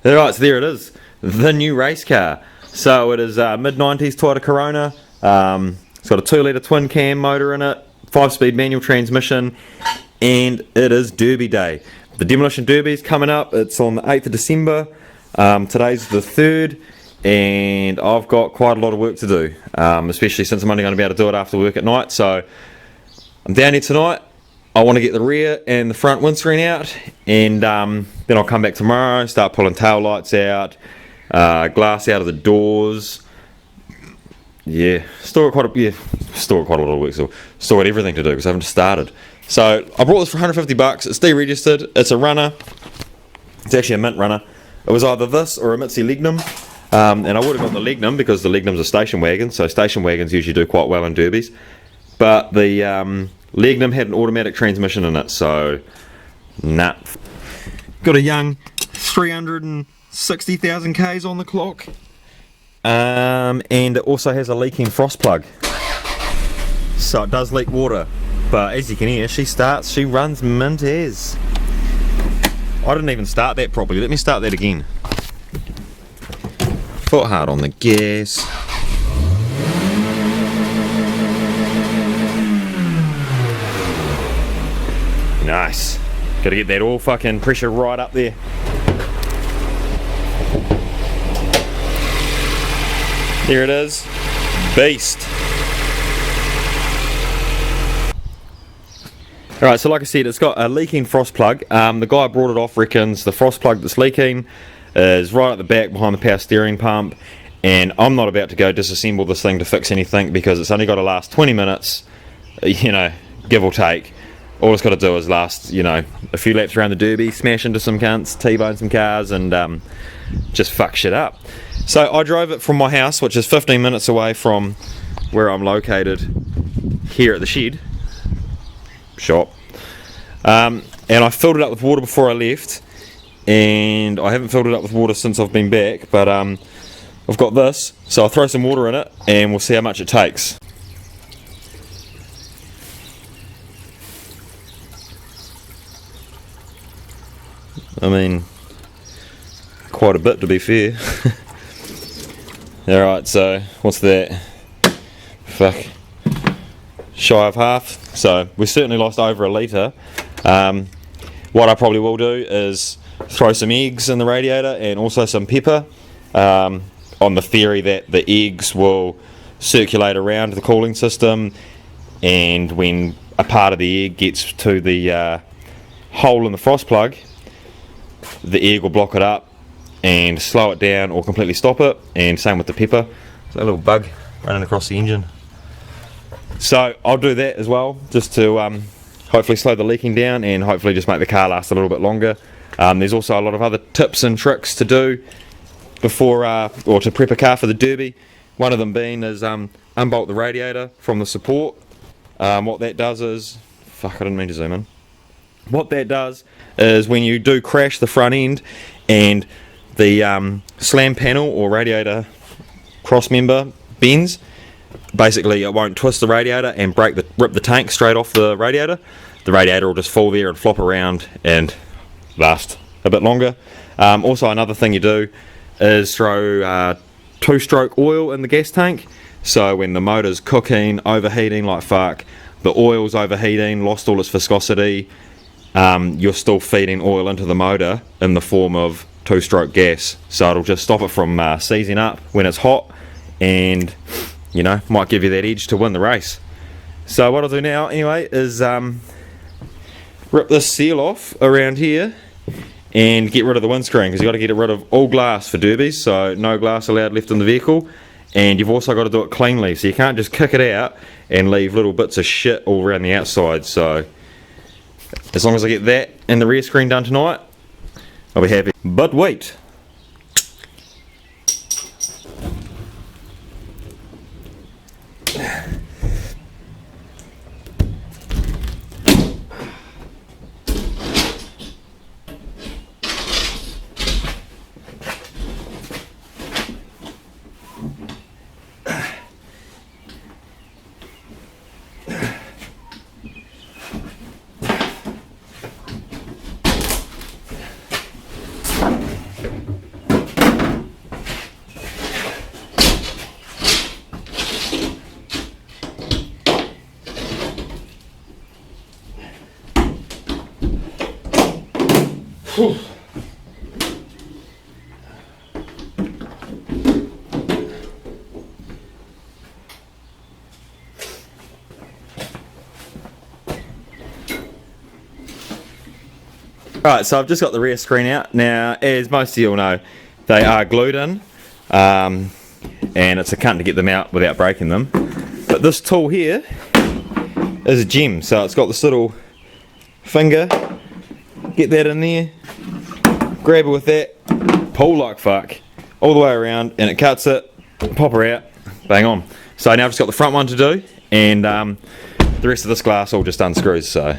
Alright, so there it is. The new race car. So it is mid-90s Toyota Corona. It's got a 2-litre twin cam motor in it, 5-speed manual transmission, and it is Derby Day. The Demolition Derby is coming up. It's on the 8th of December. Today's the 3rd, and I've got quite a lot of work to do, especially since I'm only going to be able to do it after work at night. So I'm down here tonight. I want to get the rear and the front windscreen out, and then I'll come back tomorrow, start pulling tail lights out, glass out of the doors. Yeah, still got quite a lot of work. Still got everything to do because I haven't started. So I brought this for $150. It's deregistered. It's a runner. It's actually a mint runner. It was either this or a Mitsubishi Legnum, and I would have got the Legnum because the Legnum's a station wagon. So station wagons usually do quite well in derbies, but the Legnum had an automatic transmission in it, so nah. Got a young 360,000 Ks on the clock, and it also has a leaking frost plug, so it does leak water. But as you can hear, she runs mint as. I didn't even start that properly. Let me start that again. Foot hard on the gas. Nice. Gotta get that all fucking pressure right up there. There it is. Beast. Alright, so like I said, it's got a leaking frost plug. The guy brought it off reckons the frost plug that's leaking is right at the back behind the power steering pump, and I'm not about to go disassemble this thing to fix anything because it's only got to last 20 minutes, you know, give or take. All it's got to do is last, you know, a few laps around the derby, smash into some cunts, T-bone some cars, and just fuck shit up. So I drove it from my house, which is 15 minutes away from where I'm located here at the shed shop, and I filled it up with water before I left, and I haven't filled it up with water since I've been back, but I've got this, so I'll throw some water in it and we'll see how much it takes. I mean, quite a bit to be fair. Alright, so what's that? Fuck. Shy of half. So we certainly lost over a litre. What I probably will do is throw some eggs in the radiator and also some pepper, on the theory that the eggs will circulate around the cooling system, and when a part of the egg gets to the hole in the frost plug, the egg will block it up and slow it down or completely stop it, and same with the pepper. There's a little bug running across the engine. So I'll do that as well, just to hopefully slow the leaking down and hopefully just make the car last a little bit longer. There's also a lot of other tips and tricks to do before or to prep a car for the derby. One of them being is unbolt the radiator from the support. What that does is, fuck, I didn't mean to zoom in. What that does is when you do crash the front end and the slam panel or radiator cross member bends, basically it won't twist the radiator and rip the tank straight off the radiator. The radiator will just fall there and flop around and last a bit longer. Also, another thing you do is throw 2-stroke oil in the gas tank, so when the motor's cooking, overheating like fuck, the oil's overheating, lost all its viscosity, you're still feeding oil into the motor in the form of 2-stroke gas, so it'll just stop it from seizing up when it's hot, and you know, might give you that edge to win the race. So what I'll do now anyway is rip this seal off around here and get rid of the windscreen, because you've got to get rid of all glass for derbies, so no glass allowed left in the vehicle, and you've also got to do it cleanly, so you can't just kick it out and leave little bits of shit all around the outside. So as long as I get that and the rear screen done tonight, I'll be happy. But wait, Whew. Alright, so I've just got the rear screen out. Now, as most of you all know, they are glued in, and it's a cunt to get them out without breaking them. But this tool here is a gem, so it's got this little finger, get that in there, grab it with that, pull like fuck, all the way around, and it cuts it, pop her out, bang on. So now I've just got the front one to do, and the rest of this glass all just unscrews, so.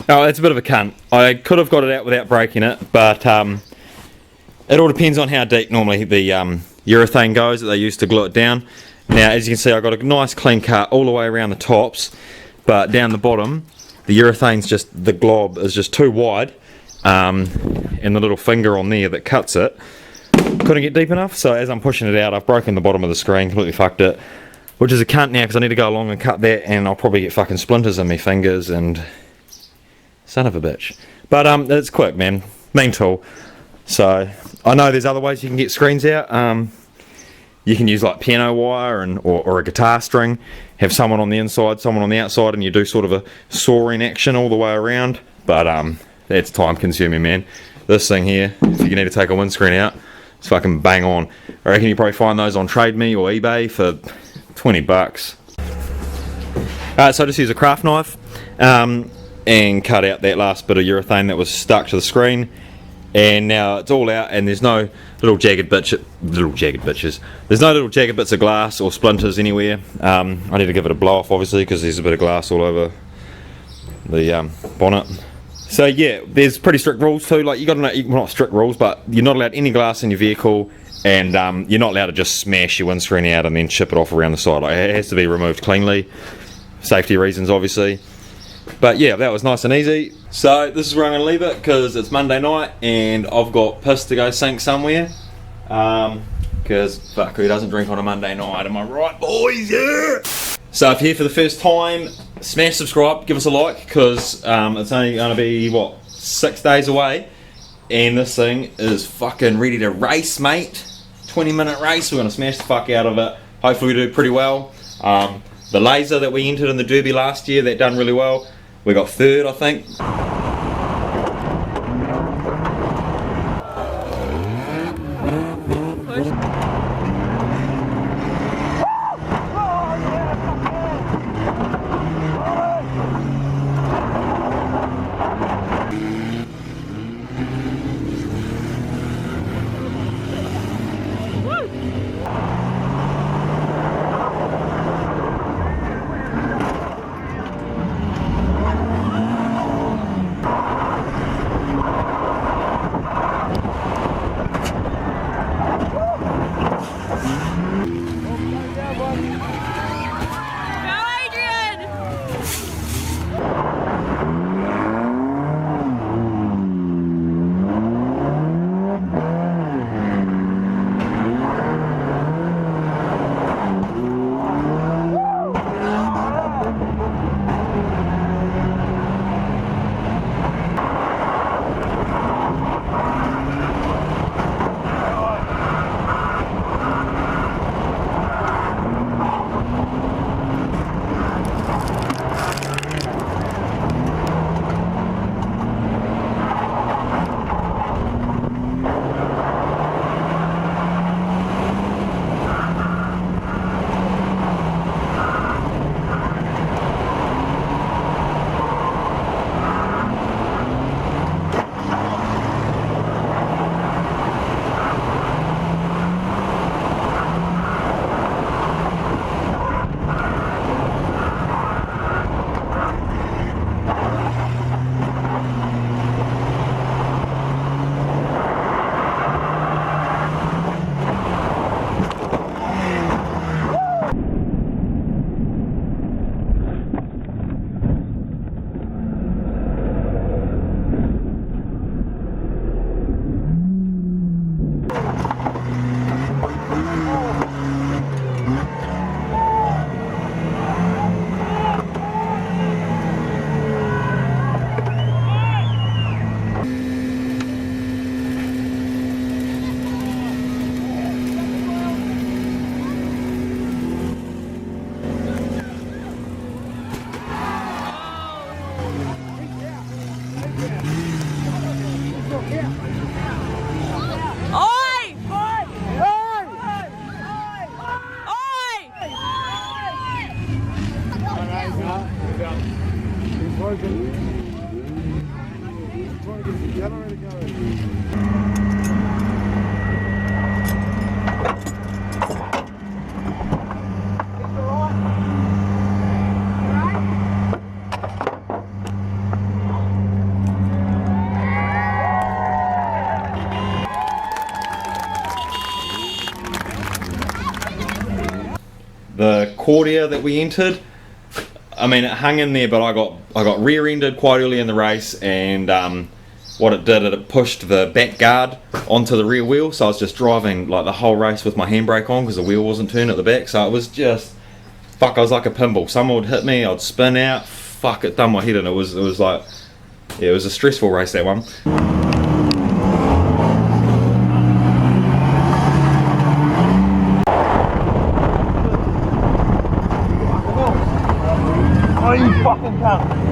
Oh, it's a bit of a cunt. I could have got it out without breaking it, but it all depends on how deep normally the urethane goes that they use to glue it down. Now, as you can see, I've got a nice clean cut all the way around the tops, but down the bottom, the urethane's just, the glob is just too wide, and the little finger on there that cuts it couldn't get deep enough, so as I'm pushing it out, I've broken the bottom of the screen, completely fucked it, which is a cunt now because I need to go along and cut that, and I'll probably get fucking splinters in my fingers, and son of a bitch. But it's quick, man. Mean tool. So I know there's other ways you can get screens out. You can use like piano wire or a guitar string. Have someone on the inside, someone on the outside, and you do sort of a sawing action all the way around. But that's time consuming, man. This thing here, if you need to take a windscreen out, it's fucking bang on. I reckon you probably find those on Trade Me or eBay for 20 bucks. Alright, so I just use a craft knife. And cut out that last bit of urethane that was stuck to the screen, and now it's all out, and there's no little jagged bitches. There's no little jagged bits of glass or splinters anywhere. I need to give it a blow off, obviously, because there's a bit of glass all over the bonnet. So yeah, there's pretty strict rules too. Like you got to know, well, not strict rules, but you're not allowed any glass in your vehicle, and you're not allowed to just smash your windscreen out and then chip it off around the side. Like, it has to be removed cleanly, safety reasons, obviously. But yeah, that was nice and easy. So this is where I'm going to leave it because it's Monday night and I've got piss to go sink somewhere. Because fuck, who doesn't drink on a Monday night? Am I right, boys? Yeah! So if you're here for the first time, smash subscribe, give us a like, because it's only going to be, what, 6 days away. And this thing is fucking ready to race, mate. 20-minute race, we're going to smash the fuck out of it. Hopefully we do pretty well. The laser that we entered in the Derby last year, that done really well. We got third, I think. the Cordia that we entered, I mean, it hung in there, but I got rear-ended quite early in the race, and what it did, it pushed the back guard onto the rear wheel, so I was just driving like the whole race with my handbrake on because the wheel wasn't turned at the back, so it was just, fuck, I was like a pinball. Someone would hit me, I'd spin out, fuck, it done my head in. It was like, yeah, it was a stressful race, that one. Oh, you fucking cunt.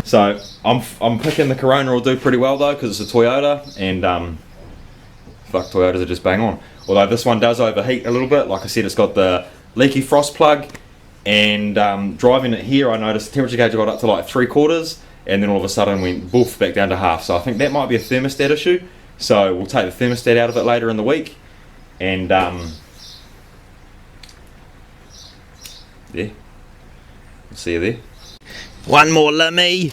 So I'm picking the Corona will do pretty well though, because it's a Toyota, and fuck, Toyotas are just bang on. Although this one does overheat a little bit. Like I said, it's got the leaky frost plug, and driving it here I noticed the temperature gauge got up to like 3/4, and then all of a sudden went boof back down to half. So I think that might be a thermostat issue, so we'll take the thermostat out of it later in the week, and yeah, see you there. One more, Lemmy.